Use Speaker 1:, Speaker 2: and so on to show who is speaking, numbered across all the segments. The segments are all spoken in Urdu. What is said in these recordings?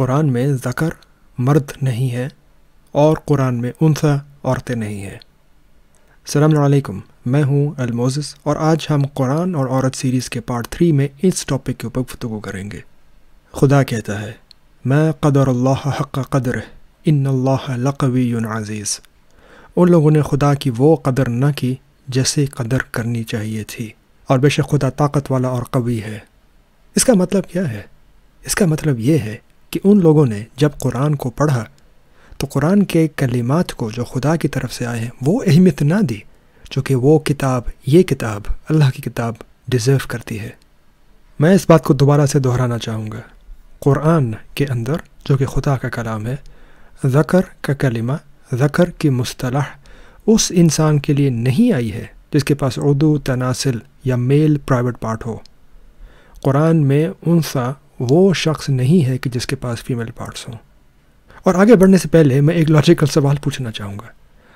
Speaker 1: قرآن میں ذکر مرد نہیں ہے اور قرآن میں انثیٰ عورتیں نہیں ہیں۔ السلام علیکم، میں ہوں الموزس اور آج ہم قرآن اور عورت سیریز کے پارٹ 3 میں اس ٹاپک کے اوپر گفتگو کریں گے۔ خدا کہتا ہے ما قدر اللہ حق قدر ان اللہ لقوی عزیز۔ ان لوگوں نے خدا کی وہ قدر نہ کی جیسے قدر کرنی چاہیے تھی، اور بے شک خدا طاقت والا اور قوی ہے۔ اس کا مطلب کیا ہے؟ اس کا مطلب یہ ہے کہ ان لوگوں نے جب قرآن کو پڑھا تو قرآن کے کلمات کو جو خدا کی طرف سے آئے ہیں وہ اہمیت نہ دی جو کہ وہ کتاب، یہ کتاب اللہ کی کتاب ڈیزرو کرتی ہے۔ میں اس بات کو دوبارہ سے دہرانا چاہوں گا، قرآن کے اندر جو کہ خدا کا کلام ہے، ذکر کا کلمہ، ذکر کی مصطلح اس انسان کے لیے نہیں آئی ہے جس کے پاس عضو تناسل یا میل پرائیویٹ پارٹ ہو۔ قرآن میں انثیٰ وہ شخص نہیں ہے کہ جس کے پاس فیمیل پارٹس ہوں۔ اور آگے بڑھنے سے پہلے میں ایک لاجیکل سوال پوچھنا چاہوں گا۔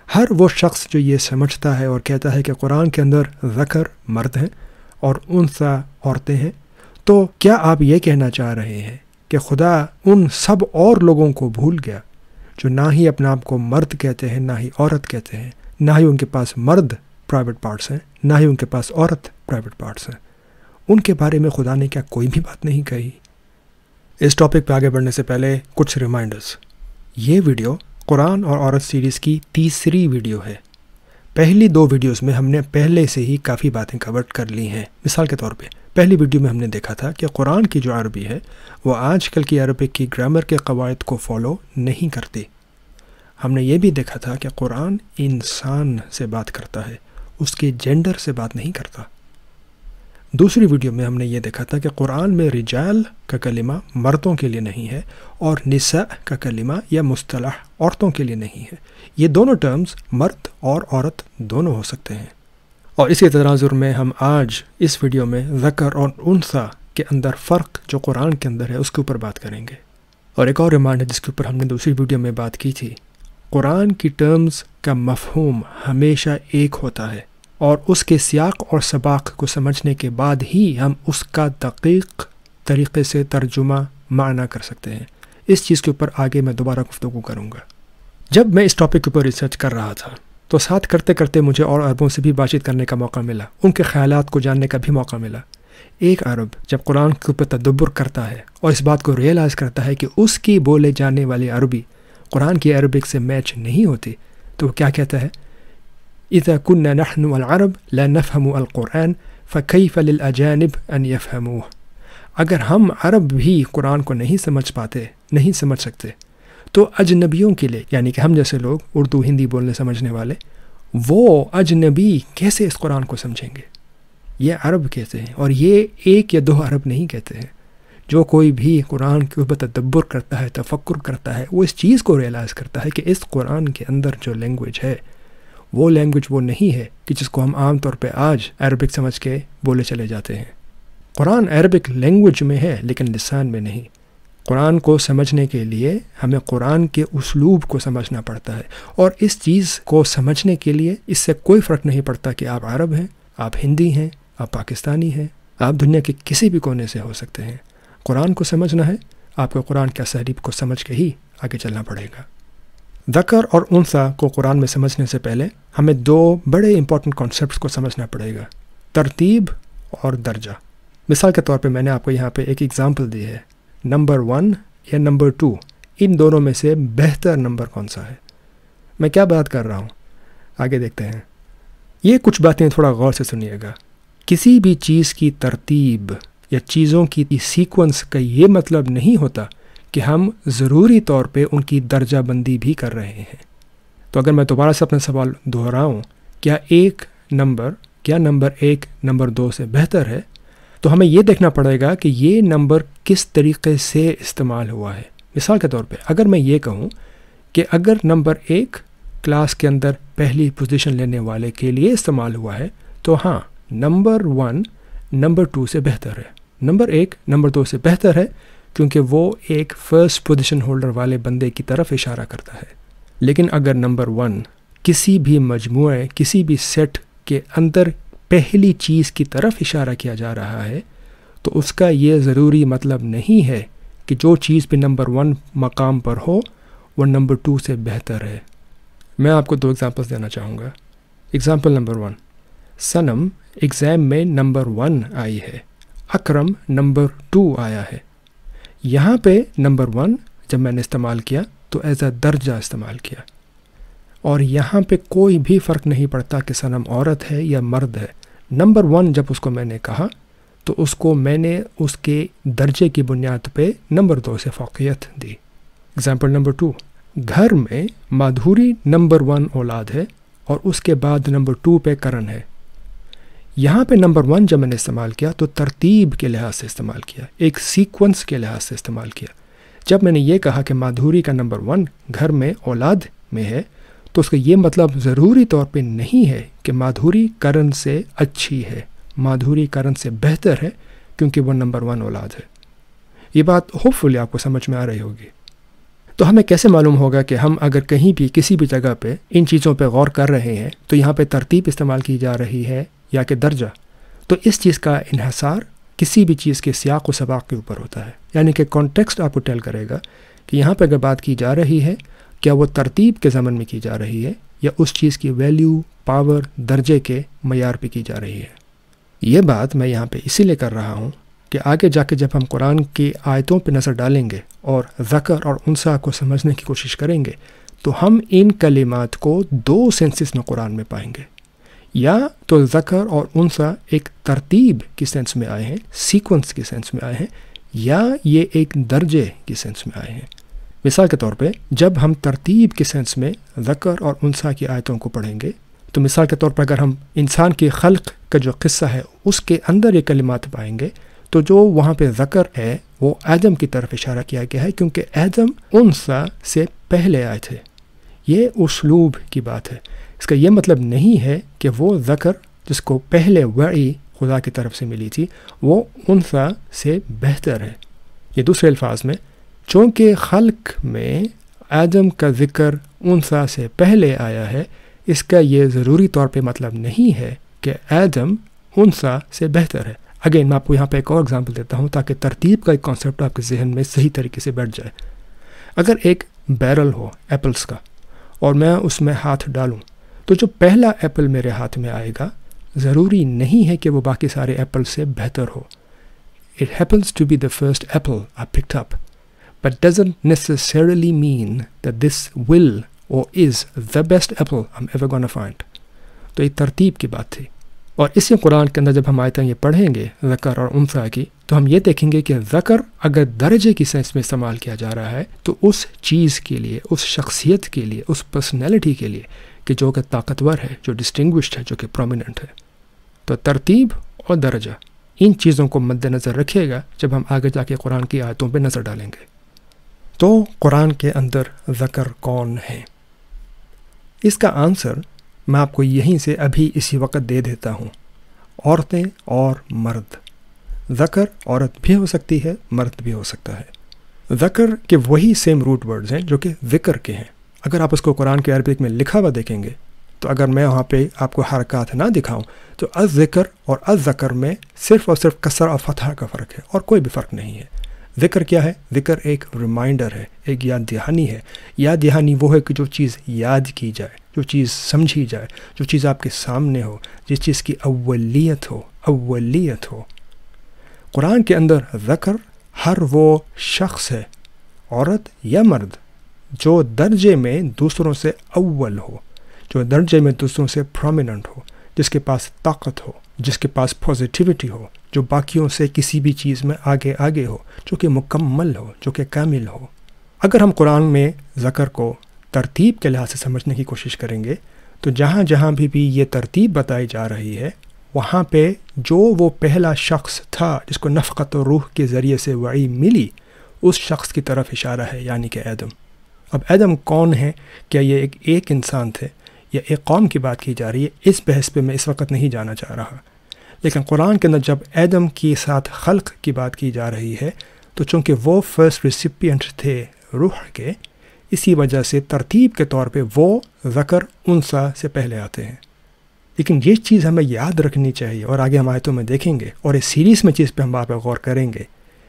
Speaker 1: ہر وہ شخص جو یہ سمجھتا ہے اور کہتا ہے کہ قرآن کے اندر ذکر مرد ہیں اور انثیٰ عورتیں ہیں، تو کیا آپ یہ کہنا چاہ رہے ہیں کہ خدا ان سب اور لوگوں کو بھول گیا جو نہ ہی اپنے آپ کو مرد کہتے ہیں، نہ ہی عورت کہتے ہیں، نہ ہی ان کے پاس مرد پرائیویٹ پارٹس ہیں، نہ ہی ان کے پاس عورت پرائیویٹ پارٹس ہیں؟ ان کے بارے میں خدا نے کیا کوئی بھی بات نہیں کہی؟ اس ٹاپک پہ آگے بڑھنے سے پہلے کچھ ریمائنڈرز۔ یہ ویڈیو قرآن اور عورت سیریز کی تیسری ویڈیو ہے۔ پہلی 2 ویڈیوز میں ہم نے پہلے سے ہی کافی باتیں کور کر لی ہیں۔ مثال کے طور پہ پہلی ویڈیو میں ہم نے دیکھا تھا کہ قرآن کی جو عربی ہے وہ آج کل کی عربک کی گرامر کے قواعد کو فالو نہیں کرتی۔ ہم نے یہ بھی دیکھا تھا کہ قرآن انسان سے بات کرتا ہے، اس کے جینڈر سے بات نہیں کرتا۔ دوسری ویڈیو میں ہم نے یہ دیکھا تھا کہ قرآن میں رجال کا کلمہ مردوں کے لیے نہیں ہے اور نساء کا کلمہ یا مصطلح عورتوں کے لیے نہیں ہے۔ یہ دونوں ٹرمز مرد اور عورت دونوں ہو سکتے ہیں۔ اور اسی تناظر میں ہم آج اس ویڈیو میں ذکر اور انثیٰ کے اندر فرق جو قرآن کے اندر ہے اس کے اوپر بات کریں گے۔ اور ایک اور ریمائنڈر جس کے اوپر ہم نے دوسری ویڈیو میں بات کی تھی، قرآن کی ٹرمز کا مفہوم ہمیشہ ایک ہوتا ہے اور اس کے سیاق اور سباق کو سمجھنے کے بعد ہی ہم اس کا دقیق طریقے سے ترجمہ معنی کر سکتے ہیں۔ اس چیز کے اوپر آگے میں دوبارہ گفتگو کروں گا۔ جب میں اس ٹاپک کے اوپر ریسرچ کر رہا تھا تو ساتھ کرتے کرتے مجھے اور عربوں سے بھی بات چیت کرنے کا موقع ملا، ان کے خیالات کو جاننے کا بھی موقع ملا۔ ایک عرب جب قرآن کے اوپر تدبر کرتا ہے اور اس بات کو ریئلائز کرتا ہے کہ اس کی بولے جانے والی عربی قرآن کی عربک سے میچ نہیں ہوتی، تو وہ کیا کہتا ہے؟ اذا كنا نحن العرب لا نفهم القرآن فكيف للأجانب ان يفهموه۔ اگر ہم عرب بھی قرآن کو نہیں سمجھ پاتے، نہیں سمجھ سکتے، تو اجنبیوں کے لیے، یعنی کہ ہم جیسے لوگ اردو ہندی بولنے سمجھنے والے، وہ اجنبی کیسے اس قرآن کو سمجھیں گے؟ یہ عرب کہتے ہیں، اور یہ 1 یا 2 عرب نہیں کہتے ہیں۔ جو کوئی بھی قرآن کے اوپر تدبر کرتا ہے، تفکر کرتا ہے، وہ اس چیز کو ریئلائز کرتا ہے کہ اس قرآن کے اندر جو لینگویج ہے وہ لینگویج وہ نہیں ہے کہ جس کو ہم عام طور پہ آج عربک سمجھ کے بولے چلے جاتے ہیں۔ قرآن عربک لینگویج میں ہے لیکن لسان میں نہیں۔ قرآن کو سمجھنے کے لیے ہمیں قرآن کے اسلوب کو سمجھنا پڑتا ہے، اور اس چیز کو سمجھنے کے لیے اس سے کوئی فرق نہیں پڑتا کہ آپ عرب ہیں، آپ ہندی ہیں، آپ پاکستانی ہیں، آپ دنیا کے کسی بھی کونے سے ہو سکتے ہیں۔ قرآن کو سمجھنا ہے، آپ کو قرآن کے اسالیب کو سمجھ کے ہی آگے چلنا پڑے گا۔ ذکر اور انثیٰ کو قرآن میں سمجھنے سے پہلے ہمیں 2 بڑے امپورٹنٹ کانسیپٹس کو سمجھنا پڑے گا، ترتیب اور درجہ۔ مثال کے طور پہ میں نے آپ کو یہاں پہ ایک ایگزامپل دی ہے، نمبر 1 یا نمبر 2، ان دونوں میں سے بہتر نمبر کون سا ہے؟ میں کیا بات کر رہا ہوں؟ آگے دیکھتے ہیں۔ یہ کچھ باتیں تھوڑا غور سے سنیے گا۔ کسی بھی چیز کی ترتیب یا چیزوں کی سیکوینس کا یہ مطلب نہیں ہوتا کہ ہم ضروری طور پہ ان کی درجہ بندی بھی کر رہے ہیں۔ تو اگر میں دوبارہ سے اپنا سوال دہراؤں، کیا نمبر 1 نمبر 2 سے بہتر ہے، تو ہمیں یہ دیکھنا پڑے گا کہ یہ نمبر کس طریقے سے استعمال ہوا ہے۔ مثال کے طور پہ اگر میں یہ کہوں کہ اگر نمبر 1 کلاس کے اندر پہلی پوزیشن لینے والے کے لیے استعمال ہوا ہے، تو ہاں، نمبر 1 نمبر 2 سے بہتر ہے۔ نمبر 1 نمبر 2 سے بہتر ہے کیونکہ وہ ایک فرسٹ پوزیشن ہولڈر والے بندے کی طرف اشارہ کرتا ہے۔ لیکن اگر نمبر 1 کسی بھی مجموعے، کسی بھی سیٹ کے اندر پہلی چیز کی طرف اشارہ کیا جا رہا ہے، تو اس کا یہ ضروری مطلب نہیں ہے کہ جو چیز پہ نمبر 1 مقام پر ہو وہ نمبر 2 سے بہتر ہے۔ میں آپ کو 2 ایگزامپلس دینا چاہوں گا۔ ایگزامپل نمبر 1، صنم ایگزام میں نمبر 1 آئی ہے، اکرم نمبر 2 آیا ہے۔ یہاں پہ نمبر 1 جب میں نے استعمال کیا تو ایز اے درجہ استعمال کیا، اور یہاں پہ کوئی بھی فرق نہیں پڑتا کہ صنم عورت ہے یا مرد ہے۔ نمبر 1 جب اس کو میں نے کہا تو اس کو میں نے اس کے درجے کی بنیاد پہ نمبر 2 سے فوقیت دی۔ ایگزامپل نمبر 2، گھر میں مادھوری نمبر 1 اولاد ہے اور اس کے بعد نمبر 2 پہ کرن ہے۔ یہاں پہ نمبر 1 جب میں نے استعمال کیا تو ترتیب کے لحاظ سے استعمال کیا، ایک سیکونس کے لحاظ سے استعمال کیا۔ جب میں نے یہ کہا کہ مادھوری کا نمبر 1 گھر میں اولاد میں ہے تو اس کا یہ مطلب ضروری طور پہ نہیں ہے کہ مادھوری کرن سے اچھی ہے، مادھوری کرن سے بہتر ہے کیونکہ وہ نمبر 1 اولاد ہے۔ یہ بات ہوپ فلی آپ کو سمجھ میں آ رہی ہوگی۔ تو ہمیں کیسے معلوم ہوگا کہ ہم اگر کہیں بھی کسی بھی جگہ پہ ان چیزوں پہ غور کر رہے ہیں تو یہاں پہ ترتیب استعمال کی جا رہی ہے یا کہ درجہ؟ تو اس چیز کا انحصار کسی بھی چیز کے سیاق و سباق کے اوپر ہوتا ہے، یعنی کہ کانٹیکسٹ آپ کو ٹیل کرے گا کہ یہاں پہ اگر بات کی جا رہی ہے کیا وہ ترتیب کے ضمن میں کی جا رہی ہے یا اس چیز کی ویلیو، پاور، درجے کے معیار پہ کی جا رہی ہے۔ یہ بات میں یہاں پہ اسی لیے کر رہا ہوں کہ آگے جا کے جب ہم قرآن کی آیتوں پہ نظر ڈالیں گے اور ذکر اور انثیٰ کو سمجھنے کی کوشش کریں گے تو ہم ان کلمات کو 2 سینسز میں قرآن میں پائیں گے، یا تو ذکر اور انثیٰ ایک ترتیب کی سینس میں آئے ہیں، سیکوینس کی سینس میں آئے ہیں، یا یہ ایک درجے کی سینس میں آئے ہیں۔ مثال کے طور پہ جب ہم ترتیب کی سینس میں ذکر اور انثیٰ کی آیتوں کو پڑھیں گے تو مثال کے طور پر اگر ہم انسان کی خلق کا جو قصہ ہے اس کے اندر یہ کلمات پائیں گے تو جو وہاں پہ ذکر ہے وہ آدم کی طرف اشارہ کیا گیا ہے کیونکہ آدم انثیٰ سے پہلے آئے تھے۔ یہ اسلوب کی بات ہے، اس کا یہ مطلب نہیں ہے کہ وہ ذکر جس کو پہلے وحی خدا کی طرف سے ملی تھی وہ انثیٰ سے بہتر ہے۔ یہ دوسرے الفاظ میں چونکہ خلق میں آدم کا ذکر انثیٰ سے پہلے آیا ہے، اس کا یہ ضروری طور پہ مطلب نہیں ہے کہ آدم انثیٰ سے بہتر ہے۔ اگین میں آپ کو یہاں پہ ایک اور ایگزامپل دیتا ہوں تاکہ ترتیب کا ایک کانسیپٹ آپ کے ذہن میں صحیح طریقے سے بیٹھ جائے۔ اگر ایک بیرل ہو ایپلز کا اور میں اس میں ہاتھ ڈالوں تو جو پہلا ایپل میرے ہاتھ میں آئے گا ضروری نہیں ہے کہ وہ باقی سارے ایپل سے بہتر ہو۔ It happens to be the first apple I picked up, but doesn't necessarily mean that this will or is the best apple I'm ever gonna find۔ تو یہ ترتیب کی بات تھی، اور اسی قرآن کے اندر جب ہم آیتیں یہ پڑھیں گے ذکر اور انثیٰ کی تو ہم یہ دیکھیں گے کہ ذکر اگر درجے کی سینس میں استعمال کیا جا رہا ہے تو اس چیز کے لیے، اس شخصیت کے لیے، اس پرسنالٹی کے لیے کہ جو کہ طاقتور ہے، جو ڈسٹنگوشڈ ہے، جو کہ پرومیننٹ ہے۔ تو ترتیب اور درجہ ان چیزوں کو مد نظر رکھیے گا جب ہم آگے جا کے قرآن کی آیتوں پہ نظر ڈالیں گے۔ تو قرآن کے اندر ذکر کون ہے؟ اس کا آنسر میں آپ کو یہیں سے ابھی اسی وقت دے دیتا ہوں، عورتیں اور مرد۔ ذکر عورت بھی ہو سکتی ہے، مرد بھی ہو سکتا ہے۔ ذکر کے وہی سیم روٹ ورڈز ہیں جو کہ ذکر کے ہیں۔ اگر آپ اس کو قرآن کے عربک میں لکھا ہوا دیکھیں گے تو اگر میں وہاں پہ آپ کو حرکات نہ دکھاؤں تو الذکر اور الذکر میں صرف اور صرف کسر اور فتح کا فرق ہے اور کوئی بھی فرق نہیں ہے۔ ذکر کیا ہے؟ ذکر ایک ریمائنڈر ہے، ایک یاد دہانی ہے۔ یاد دہانی وہ ہے کہ جو چیز یاد کی جائے، جو چیز سمجھی جائے، جو چیز آپ کے سامنے ہو، جس چیز کی اولیت ہو۔ قرآن کے اندر ذکر ہر وہ شخص ہے، عورت یا مرد، جو درجے میں دوسروں سے اول ہو، جو درجے میں دوسروں سے پرومیننٹ ہو، جس کے پاس طاقت ہو، جس کے پاس پازیٹیوٹی ہو، جو باقیوں سے کسی بھی چیز میں آگے ہو، جو کہ مکمل ہو، جو کہ کامل ہو۔ اگر ہم قرآن میں ذکر کو ترتیب کے لحاظ سے سمجھنے کی کوشش کریں گے تو جہاں بھی یہ ترتیب بتائی جا رہی ہے وہاں پہ جو وہ پہلا شخص تھا جس کو نفخت و روح کے ذریعے سے وحی ملی، اس شخص کی طرف اشارہ ہے، یعنی کہ آدم۔ اب آدم کون ہے؟ کیا یہ ایک انسان تھے یا ایک قوم کی بات کی جا رہی ہے؟ اس بحث پہ میں اس وقت نہیں جانا چاہ رہا، لیکن قرآن کے اندر جب آدم کی ساتھ خلق کی بات کی جا رہی ہے تو چونکہ وہ فرسٹ ریسیپینٹ تھے روح کے، اسی وجہ سے ترتیب کے طور پہ وہ ذکر انثیٰ سے پہلے آتے ہیں۔ لیکن یہ چیز ہمیں یاد رکھنی چاہیے، اور آگے ہم آیتوں میں دیکھیں گے اور اس سیریز میں چیز پہ ہم بار بار غور کریں گے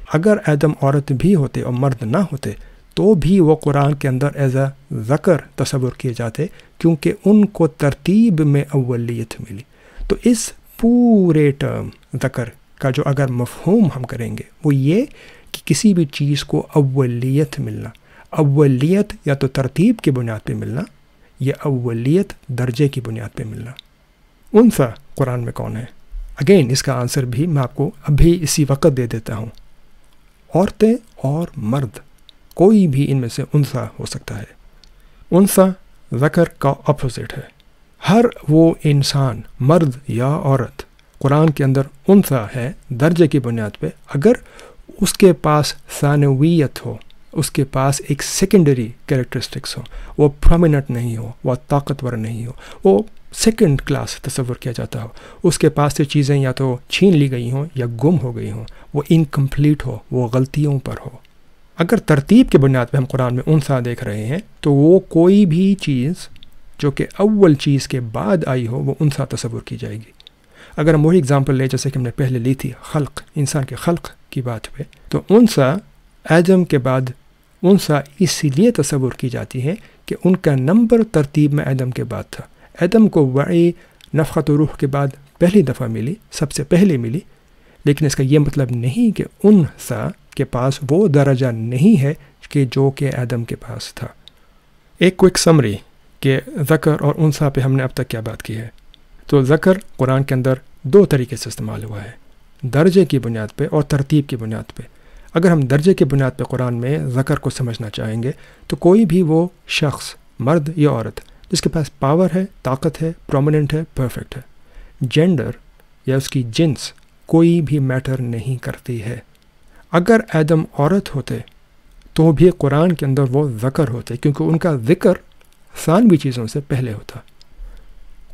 Speaker 1: اگر آدم عورت بھی ہوتے اور مرد نہ ہوتے تو بھی وہ قرآن کے اندر ایز اے ذکر تصور کیے جاتے، کیونکہ ان کو ترتیب میں اولیت ملی۔ تو اس پورے ٹرم ذکر کا جو اگر مفہوم ہم کریں گے وہ یہ کہ کسی بھی چیز کو اولیت ملنا، اولیت یا تو ترتیب کی بنیاد پہ ملنا یا اولیت درجے کی بنیاد پہ ملنا۔ انثیٰ قرآن میں کون ہے؟ اگین اس کا آنسر بھی میں آپ کو ابھی اسی وقت دے دیتا ہوں۔ عورتیں اور مرد، کوئی بھی ان میں سے انثیٰ ہو سکتا ہے۔ انثیٰ ذکر کا اپوزٹ ہے۔ ہر وہ انسان، مرد یا عورت، قرآن کے اندر انثیٰ ہے درجے کی بنیاد پہ اگر اس کے پاس ثانویت ہو، اس کے پاس ایک سیکنڈری کریکٹرسٹکس ہو، وہ پرومیننٹ نہیں ہو، وہ طاقتور نہیں ہو، وہ سیکنڈ کلاس تصور کیا جاتا ہو، اس کے پاس سے چیزیں یا تو چھین لی گئی ہوں یا گم ہو گئی ہوں، وہ انکمپلیٹ ہو، وہ غلطیوں پر ہو۔ اگر ترتیب کی بنیاد پہ ہم قرآن میں انثیٰ دیکھ رہے ہیں تو وہ کوئی بھی چیز جو کہ اول چیز کے بعد آئی ہو وہ انثیٰ تصور کی جائے گی۔ اگر ہم وہی اگزامپل لیں جیسے کہ ہم نے پہلے لی تھی خلق، انسان کے خلق کی بات پہ، تو انثیٰ آدم کے بعد انثیٰ اسی لیے تصور کی جاتی ہے کہ ان کا نمبر ترتیب میں آدم کے بعد تھا۔ آدم کو وعی نفخۃ روح کے بعد پہلی دفعہ ملی، سب سے پہلے ملی، لیکن اس کا یہ مطلب نہیں کہ انثیٰ کے پاس وہ درجہ نہیں ہے کہ جو کہ آدم کے پاس تھا۔ ایک کوئک سمری کہ ذکر اور انثیٰ پہ ہم نے اب تک کیا بات کی ہے۔ تو ذکر قرآن کے اندر دو طریقے سے استعمال ہوا ہے، درجے کی بنیاد پہ اور ترتیب کی بنیاد پہ۔ اگر ہم درجے کی بنیاد پہ قرآن میں ذکر کو سمجھنا چاہیں گے تو کوئی بھی وہ شخص، مرد یا عورت، جس کے پاس پاور ہے، طاقت ہے، پرومیننٹ ہے، پرفیکٹ ہے۔ جینڈر یا اس کی جنس کوئی بھی میٹر نہیں کرتی ہے۔ اگر آدم عورت ہوتے تو بھی قرآن کے اندر وہ ذکر ہوتے، کیونکہ ان کا ذکر ثانوی چیزوں سے پہلے ہوتا۔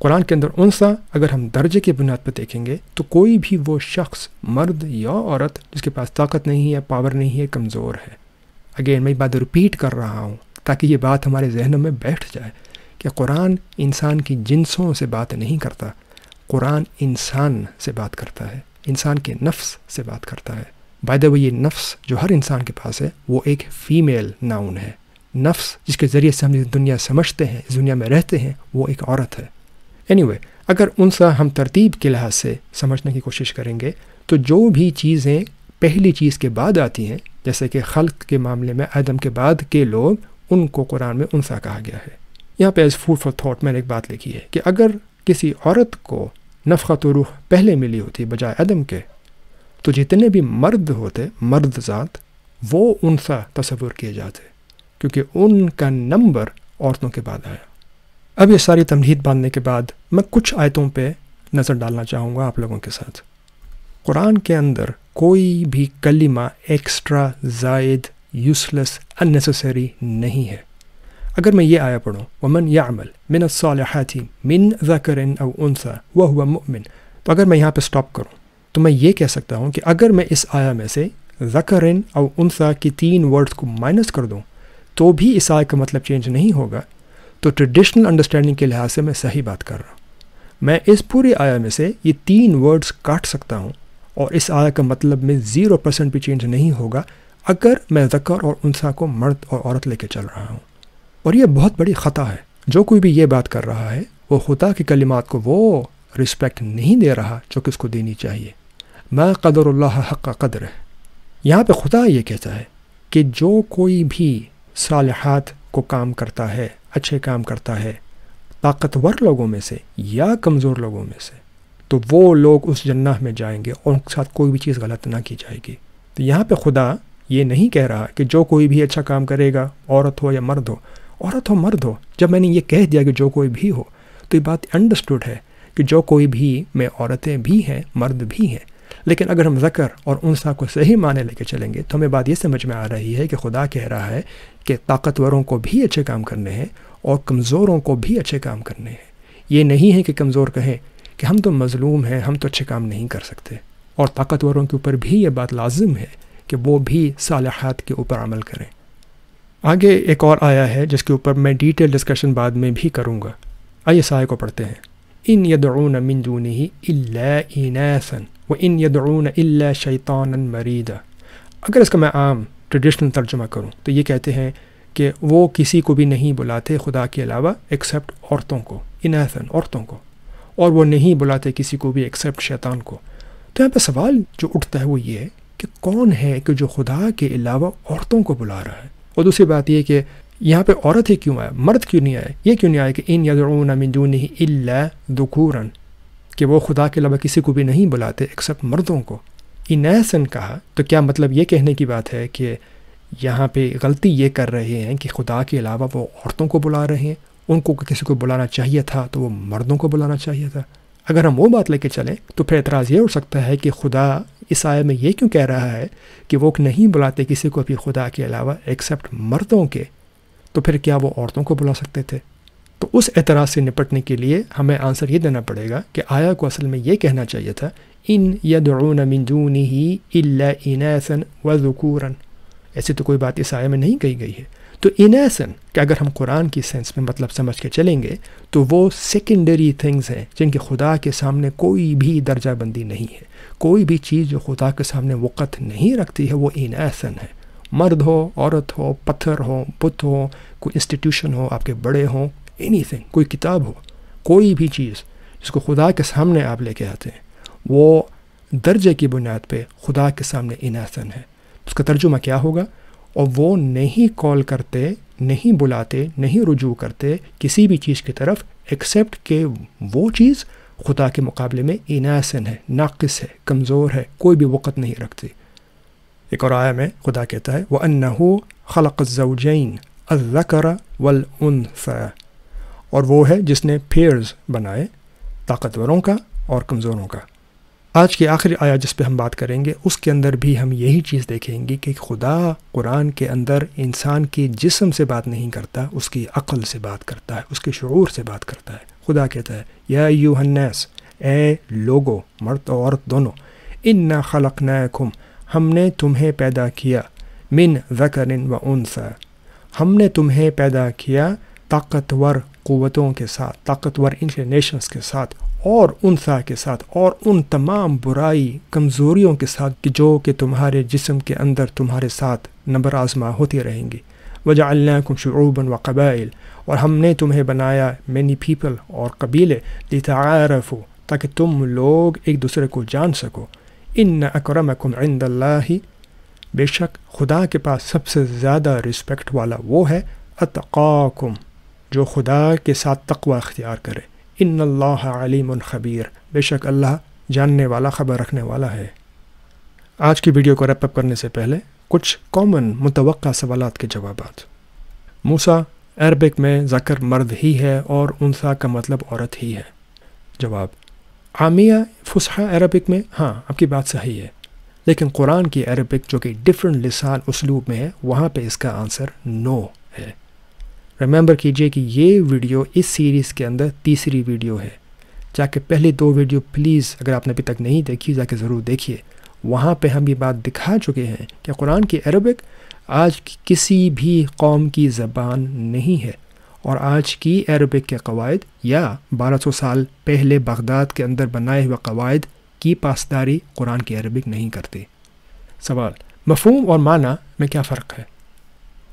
Speaker 1: قرآن کے اندر انثیٰ اگر ہم درجے کی بنیاد پہ دیکھیں گے تو کوئی بھی وہ شخص، مرد یا عورت، جس کے پاس طاقت نہیں ہے، پاور نہیں ہے، کمزور ہے۔ اگین میں بات ریپیٹ کر رہا ہوں تاکہ یہ بات ہمارے ذہنوں میں بیٹھ جائے کہ قرآن انسان کی جنسوں سے بات نہیں کرتا، قرآن انسان سے بات کرتا ہے، انسان کے نفس سے بات کرتا ہے۔ بائی دا وے یہ نفس جو ہر انسان کے پاس ہے وہ ایک فیمیل ناؤن ہے۔ نفس جس کے ذریعے سے ہم اس دنیا سمجھتے ہیں، اس دنیا میں رہتے ہیں، وہ ایک عورت ہے۔ anyway اگر انثیٰ ہم ترتیب کے لحاظ سے سمجھنے کی کوشش کریں گے تو جو بھی چیزیں پہلی چیز کے بعد آتی ہیں، جیسے کہ خلق کے معاملے میں آدم کے بعد کے لوگ، ان کو قرآن میں انثیٰ کہا گیا ہے۔ یہاں پہ ایز فوڈ فار تھاٹ میں نے ایک بات لکھی ہے کہ اگر کسی عورت کو نفخۃ روح پہلے ملی ہوتی بجائے آدم کے تو جتنے بھی مرد ہوتے، مرد ذات، وہ انثیٰ تصور کیے جاتے، کیونکہ ان کا نمبر عورتوں کے بعد آیا۔ اب یہ ساری تمہید باندھنے کے بعد میں کچھ آیتوں پہ نظر ڈالنا چاہوں گا آپ لوگوں کے ساتھ۔ قرآن کے اندر کوئی بھی کلمہ ایکسٹرا، زائد، یوزلیس، اننیسیسری نہیں ہے۔ اگر میں یہ آیا پڑھوں وَمَنْ يَعْمَلْ مِنَ الصَّالِحَاتِ مِنْ ذَكَرٍ أَوْ أُنْثَىٰ وَهُوَ مُؤْمِنٌ، تو اگر میں یہاں پہ سٹاپ کروں تو میں یہ کہہ سکتا ہوں کہ اگر میں اس آیا میں سے ذکرن او انثیٰ کی 3 ورڈز کو مائنس کر دوں تو بھی اس آیت کا مطلب چینج نہیں ہوگا، تو ٹریڈیشنل انڈرسٹینڈنگ کے لحاظ سے میں صحیح بات کر رہا ہوں۔ میں اس پوری آیا میں سے یہ 3 ورڈز کاٹ سکتا ہوں اور اس آیا کا مطلب میں 0% بھی چینج نہیں ہوگا اگر میں ذکر اور انثیٰ کو مرد اور عورت لے کے چل رہا ہوں۔ اور یہ بہت بڑی خطا ہے۔ جو کوئی بھی یہ بات کر رہا ہے وہ خدا کی کلمات کو وہ رسپیکٹ نہیں دے رہا جو کہ اس کو دینی چاہیے۔ ما قدر اللہ حق قدر ہے۔ یہاں پہ خدا یہ کہتا ہے کہ جو کوئی بھی صالحات کو کام کرتا ہے، اچھے کام کرتا ہے، طاقتور لوگوں میں سے یا کمزور لوگوں میں سے، تو وہ لوگ اس جنہ میں جائیں گے اور ان کے ساتھ کوئی بھی چیز غلط نہ کی جائے گی۔ تو یہاں پہ خدا یہ نہیں کہہ رہا کہ جو کوئی بھی اچھا کام کرے گا، عورت ہو یا مرد ہو، عورت ہو مرد ہو۔ جب میں نے یہ کہہ دیا کہ جو کوئی بھی ہو تو یہ بات انڈرسٹوڈ ہے کہ جو کوئی بھی میں عورتیں بھی ہیں، مرد بھی ہیں۔ لیکن اگر ہم ذکر اور انثیٰ کو صحیح معنی لے کے چلیں گے تو ہمیں بات یہ سمجھ میں آ رہی ہے کہ خدا کہہ رہا ہے کہ طاقتوروں کو بھی اچھے کام کرنے ہیں اور کمزوروں کو بھی اچھے کام کرنے ہیں۔ یہ نہیں ہے کہ کمزور کہیں کہ ہم تو مظلوم ہیں، ہم تو اچھے کام نہیں کر سکتے، اور طاقتوروں کے اوپر بھی یہ بات لازم ہے کہ وہ بھی صالحات کے اوپر عمل کریں۔ آگے ایک اور آیا ہے جس کے اوپر میں ڈیٹیل ڈسکشن بعد میں بھی کروں گا۔ آئیے اس آیے کو پڑھتے ہیں۔ ان يدعون من دونه الا اناثا وان يدعون الا شیطانا مریدا۔ اگر اس کا میں عام ٹریڈیشنل ترجمہ کروں تو یہ کہتے ہیں کہ وہ کسی کو بھی نہیں بلاتے خدا کے علاوہ ایکسیپٹ عورتوں کو، اناثن عورتوں کو، اور وہ نہیں بلاتے کسی کو بھی ایکسیپٹ شیطان کو۔ تو یہاں پہ سوال جو اٹھتا ہے وہ یہ ہے کہ کون ہے کہ جو خدا کے علاوہ عورتوں کو بلا رہا ہے؟ اور دوسری بات یہ کہ یہاں پہ عورت ہی کیوں آیا، مرد کیوں نہیں آیا؟ یہ کیوں نہیں آیا کہ ان یدعون من دونہ الا ذکورا، کہ وہ خدا کے علاوہ کسی کو بھی نہیں بلاتے ایکسیپٹ مردوں کو۔ اناثن کہا تو کیا مطلب یہ کہنے کی بات ہے کہ یہاں پہ غلطی یہ کر رہے ہیں کہ خدا کے علاوہ وہ عورتوں کو بلا رہے ہیں، ان کو کسی کو بلانا چاہیے تھا تو وہ مردوں کو بلانا چاہیے تھا؟ اگر ہم وہ بات لے کے چلیں تو پھر اعتراض یہ اٹھ سکتا ہے کہ خدا اس آیت میں یہ کیوں کہہ رہا ہے کہ وہ نہیں بلاتے کسی کو بھی خدا کے علاوہ ایکسیپٹ مردوں کے، تو پھر کیا وہ عورتوں کو بلا سکتے تھے؟ تو اس اعتراض سے نپٹنے کے لیے ہمیں آنسر یہ دینا پڑے گا کہ آیا کو اصل میں یہ کہنا چاہیے تھا ان یدعون من دونہ الا اناثا وذکورا، ایسی تو کوئی بات اس آیت میں نہیں کہی گئی ہے۔ تو اناثن کہ اگر ہم قرآن کی سینس میں مطلب سمجھ کے چلیں گے تو وہ سیکنڈری تھنگز ہیں جن کے خدا کے سامنے کوئی بھی درجہ بندی نہیں ہے، کوئی بھی چیز جو خدا کے سامنے وقت نہیں رکھتی ہے وہ اناثن ہے، مرد ہو، عورت ہو، پتھر ہو، بت ہو، کوئی انسٹیٹیوشن ہو، آپ کے بڑے ہوں، اینی تھنگ، کوئی کتاب ہو، کوئی بھی چیز جس کو خدا کے سامنے آپ لے کے آتے ہیں وہ درجے کی بنیاد پہ خدا کے سامنے اناثن ہے۔ اس کا ترجمہ کیا ہوگا؟ اور وہ نہیں کال کرتے، نہیں بلاتے، نہیں رجوع کرتے کسی بھی چیز کی طرف ایکسیپٹ کہ وہ چیز خدا کے مقابلے میں اناثن ہے، ناقص ہے، کمزور ہے، کوئی بھی وقت نہیں رکھتی۔ ایک اور آیہ میں خدا کہتا ہے وَأَنَّهُ خَلَقَ الزَّوْجَيْنِ الذَّكَرَ وَالْأُنثَى، اور وہ ہے جس نے پیئرز بنائے، طاقتوروں کا اور کمزوروں کا۔ آج کی آخری آیہ جس پہ ہم بات کریں گے اس کے اندر بھی ہم یہی چیز دیکھیں گے کہ خدا قرآن کے اندر انسان کے جسم سے بات نہیں کرتا، اس کی عقل سے بات کرتا ہے، اس کے شعور سے بات کرتا ہے۔ خدا کہتا ہے یا ایھا الناس، اے لوگو، مرد اور عورت دونوں، انا خلقناکم، ہم نے تمہیں پیدا کیا، من ذکر و انثی، ہم نے تمہیں پیدا کیا طاقتور قوتوں کے ساتھ، طاقتور انکلینیشنز کے ساتھ، اور انثیٰ کے ساتھ، اور ان تمام برائی کمزوریوں کے ساتھ جو کہ تمہارے جسم کے اندر تمہارے ساتھ نمبر آزما ہوتی رہیں گی۔ وَجَعَلْنَاكُمْ شُعُوبًا وَقَبَائِلَ، اور ہم نے تمہیں بنایا مینی پیپل اور قبیلے، لِتَعَارَفُوا، تاکہ تم لوگ ایک دوسرے کو جان سکو۔ إِنَّ أَكْرَمَكُمْ عِنْدَ اللَّهِ، بے شک خدا کے پاس سب سے زیادہ رسپیکٹ والا وہ ہے، أَتْقَاكُمْ، جو خدا کے ساتھ تقوی اختیار کرے۔ ان اللہ علیم خبیر، بے شک اللہ جاننے والا، خبر رکھنے والا ہے۔ آج کی ویڈیو کو ریپ اپ کرنے سے پہلے کچھ کامن متوقع سوالات کے جوابات۔ موسیٰ، عربک میں ذکر مرد ہی ہے اور انثیٰ کا مطلب عورت ہی ہے۔ جواب، عامیہ فصحیٰ عربک میں ہاں آپ کی بات صحیح ہے، لیکن قرآن کی عربک جو کہ ڈفرنٹ لسان اسلوب میں ہے وہاں پہ اس کا آنسر نو ہے۔ ریممبر کیجئے کہ یہ ویڈیو اس سیریز کے اندر تیسری ویڈیو ہے، جا کے پہلی دو ویڈیو پلیز اگر آپ نے ابھی تک نہیں دیکھی جا کے ضرور دیکھیے، وہاں پہ ہم یہ بات دکھا چکے ہیں کہ قرآن کی عربک آج کی کسی بھی قوم کی زبان نہیں ہے، اور آج کی عربک کے قواعد یا 1200 سال پہلے بغداد کے اندر بنائے ہوئے قواعد کی پاسداری قرآن کی عربک نہیں کرتی۔ سوال، مفہوم اور معنی میں کیا فرق ہے؟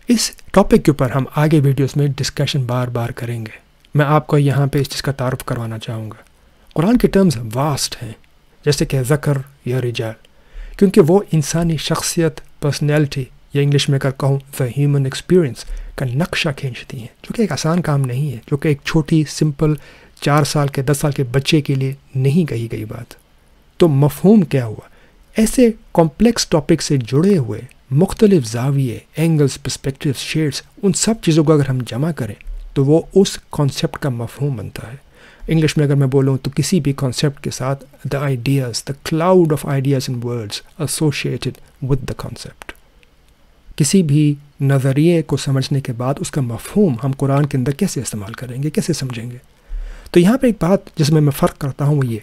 Speaker 1: اس ٹاپک کے اوپر ہم آگے ویڈیوز میں ڈسکشن بار بار کریں گے۔ میں آپ کو یہاں پہ اس چیز کا تعارف کروانا چاہوں گا۔ قرآن کے ٹرمز واسٹ ہیں، جیسے کہ ذکر یا رجال، کیونکہ وہ انسانی شخصیت، پرسنالٹی، یا انگلش میں اگر کہوں the human experience کا نقشہ کھینچتی ہیں، جو کہ ایک آسان کام نہیں ہے، جو کہ ایک چھوٹی سمپل 4 سال کے 10 سال کے بچے کے لیے نہیں کہی گئی بات۔ تو مفہوم کیا ہوا؟ ایسے کمپلیکس ٹاپک سے جڑے ہوئے مختلف زاویے، اینگلز، پرسپیکٹیوز، شیڈز، ان سب چیزوں کو اگر ہم جمع کریں تو وہ اس کانسیپٹ کا مفہوم بنتا ہے۔ انگلش میں اگر میں بولوں تو کسی بھی کانسیپٹ کے ساتھ the ideas, the cloud of ideas and words associated with the concept، کسی بھی نظریے کو سمجھنے کے بعد اس کا مفہوم ہم قرآن کے اندر کیسے استعمال کریں گے، کیسے سمجھیں گے؟ تو یہاں پہ ایک بات جس میں فرق کرتا ہوں وہ یہ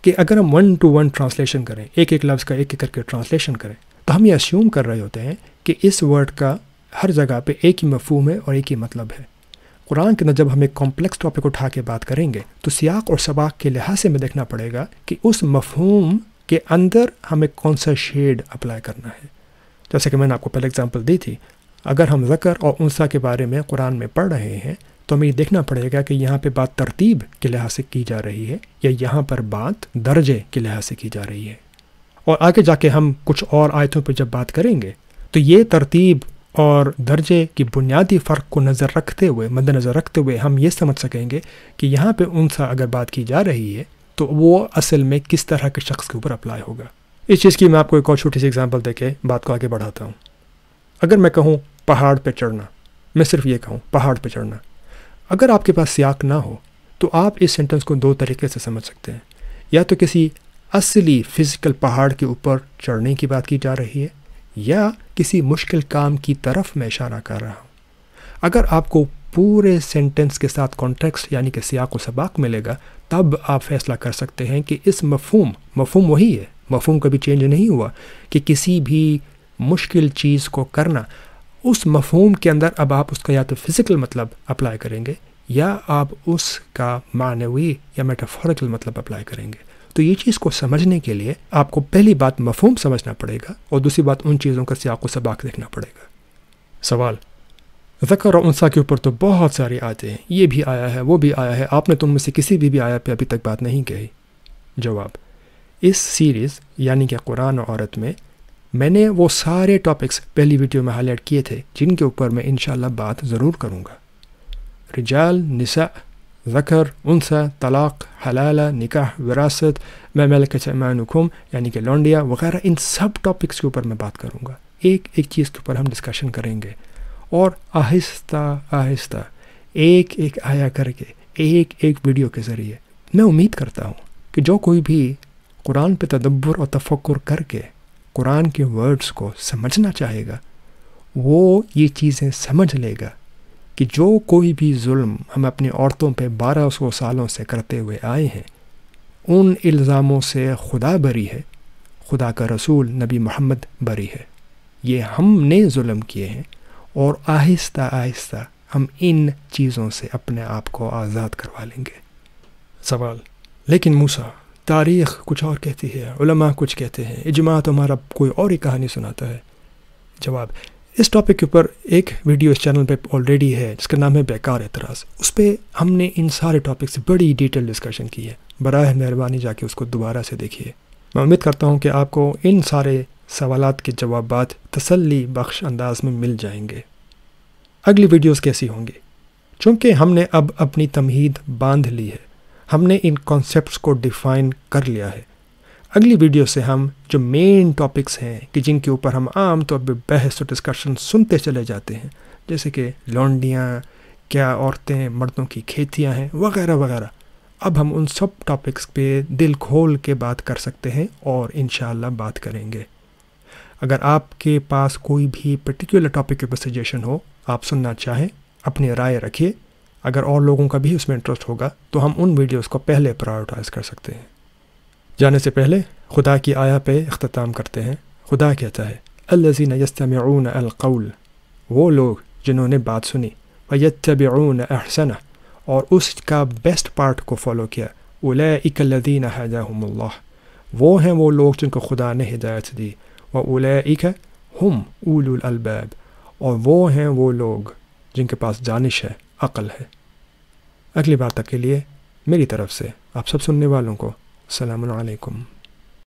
Speaker 1: کہ اگر ہم 1 to 1 ٹرانسلیشن کریں، ایک ایک لفظ کا ایک ایک کر کے ٹرانسلیشن کریں، تو ہم یہ اسیوم کر رہے ہوتے ہیں کہ اس ورڈ کا ہر جگہ پہ ایک ہی مفہوم ہے اور ایک ہی مطلب ہے۔ قرآن کے اندر جب ہم ایک کمپلیکس ٹاپک اٹھا کے بات کریں گے تو سیاق اور سباق کے لحاظ سے ہمیں دیکھنا پڑے گا کہ اس مفہوم کے اندر ہمیں کون سا شیڈ اپلائی کرنا ہے۔ جیسے کہ میں نے آپ کو پہلے اگزامپل دی تھی، اگر ہم ذکر اور انثیٰ کے بارے میں قرآن میں پڑھ رہے ہیں تو ہمیں یہ دیکھنا پڑے گا کہ یہاں پہ بات ترتیب کے لحاظ سے کی جا رہی ہے یا یہاں پر بات درجے کے لحاظ سے کی جا رہی ہے. اور آگے جا کے ہم کچھ اور آیتوں پہ جب بات کریں گے تو یہ ترتیب اور درجے کی بنیادی فرق کو مد نظر رکھتے ہوئے ہم یہ سمجھ سکیں گے کہ یہاں پہ انثیٰ اگر بات کی جا رہی ہے تو وہ اصل میں کس طرح کے شخص کے اوپر اپلائی ہوگا. اس چیز کی میں آپ کو ایک اور چھوٹی سی اگزامپل دے کے بات کو آگے بڑھاتا ہوں. اگر میں کہوں پہاڑ پہ چڑھنا، میں صرف یہ کہوں پہاڑ پہ چڑھنا، اگر آپ کے پاس سیاق نہ ہو تو آپ اس سینٹنس کو 2 طریقے سے سمجھ سکتے ہیں. یا تو کسی اصلی فزیکل پہاڑ کے اوپر چڑھنے کی بات کی جا رہی ہے یا کسی مشکل کام کی طرف میں اشارہ کر رہا ہوں. اگر آپ کو پورے سینٹنس کے ساتھ کانٹیکسٹ یعنی کہ سیاق و سباق ملے گا تب آپ فیصلہ کر سکتے ہیں کہ اس مفہوم وہی ہے، مفہوم کبھی چینج نہیں ہوا کہ کسی بھی مشکل چیز کو کرنا، اس مفہوم کے اندر اب آپ اس کا یا تو فزیکل مطلب اپلائی کریں گے یا آپ اس کا معنوی یا میٹافوریکل مطلب اپلائی کریں گے. تو یہ چیز کو سمجھنے کے لیے آپ کو پہلی بات مفہوم سمجھنا پڑے گا اور دوسری بات ان چیزوں کا سیاق و سباق دیکھنا پڑے گا. سوال، ذکر اور انثیٰ کے اوپر تو بہت ساری آیتیں ہیں، یہ بھی آیا ہے وہ بھی آیا ہے، آپ نے تم میں سے کسی بھی آیا پہ ابھی تک بات نہیں کہی. جواب، اس سیریز یعنی کہ قرآن و عورت میں نے وہ سارے ٹاپکس پہلی ویڈیو میں ہائی لائٹ کیے تھے جن کے اوپر میں انشاءاللہ بات ضرور کروں گا. رجال، نساء، ذکر، انثیٰ، طلاق، حلالہ، نکاح، وراثت، ما ملکت ایمانکم یعنی کہ لونڈیا وغیرہ، ان سب ٹاپکس کے اوپر میں بات کروں گا. ایک ایک چیز کے اوپر ہم ڈسکشن کریں گے اور آہستہ آہستہ ایک ایک آیا کر کے ایک ویڈیو کے ذریعے میں امید کرتا ہوں کہ جو کوئی بھی قرآن پہ تدبر اور تفکر کر کے قرآن کے ورڈز کو سمجھنا چاہے گا وہ یہ چیزیں سمجھ لے گا کہ جو کوئی بھی ظلم ہم اپنی عورتوں پہ 1200 سالوں سے کرتے ہوئے آئے ہیں ان الزاموں سے خدا بری ہے، خدا کا رسول نبی محمد بری ہے. یہ ہم نے ظلم کیے ہیں اور آہستہ آہستہ ہم ان چیزوں سے اپنے آپ کو آزاد کروا لیں گے. سوال، لیکن موسیٰ تاریخ کچھ اور کہتی ہے، علماء کچھ کہتے ہیں، اجماع تو ہمارا کوئی اور ہی کہانی سناتا ہے. جواب، اس ٹاپک کے اوپر ایک ویڈیو اس چینل پہ آلریڈی ہے جس کا نام ہے بیکار اعتراض. اس پہ ہم نے ان سارے ٹاپک سے بڑی ڈیٹیل ڈسکشن کی ہے، براہ مہربانی جا کے اس کو دوبارہ سے دیکھیے. میں امید کرتا ہوں کہ آپ کو ان سارے سوالات کے جوابات تسلی بخش انداز میں مل جائیں گے. اگلی ویڈیوز کیسی ہوں گی؟ چونکہ ہم نے اب اپنی تمہید باندھ لی ہے، ہم نے ان کانسیپٹس کو ڈیفائن کر لیا ہے. اگلی ویڈیو سے ہم جو مین ٹاپکس ہیں کہ جن کے اوپر ہم عام طور پہ بحث و ڈسکشن سنتے چلے جاتے ہیں، جیسے کہ لونڈیاں، کیا عورتیں مردوں کی کھیتیاں ہیں وغیرہ وغیرہ، اب ہم ان سب ٹاپکس پہ دل کھول کے بات کر سکتے ہیں اور انشاءاللہ بات کریں گے. اگر آپ کے پاس کوئی بھی پرٹیکولر ٹاپک کے اوپر سجیشن ہو، آپ سننا چاہیں، اپنی رائے رکھیے. اگر اور لوگوں کا بھی اس میں انٹرسٹ ہوگا تو ہم ان ویڈیوز کو پہلے پرائیورٹائز کر سکتے ہیں. جانے سے پہلے خدا کی آیا پہ اختتام کرتے ہیں. خدا کہتا ہے، الذین یستمعون القول، وہ لوگ جنہوں نے بات سنی، ویتبعون احسنہ، اور اس کا بیسٹ پارٹ کو فالو کیا، اولئک الذین ہداہم اللہ، وہ ہیں وہ لوگ جن کو خدا نے ہدایت دی، واولئک ہم اولو الالباب، اور وہ ہیں وہ لوگ جن کے پاس دانش ہے، عقل ہے. اگلی بار تک کے لیے میری طرف سے آپ سب سننے والوں کو السلام علیکم.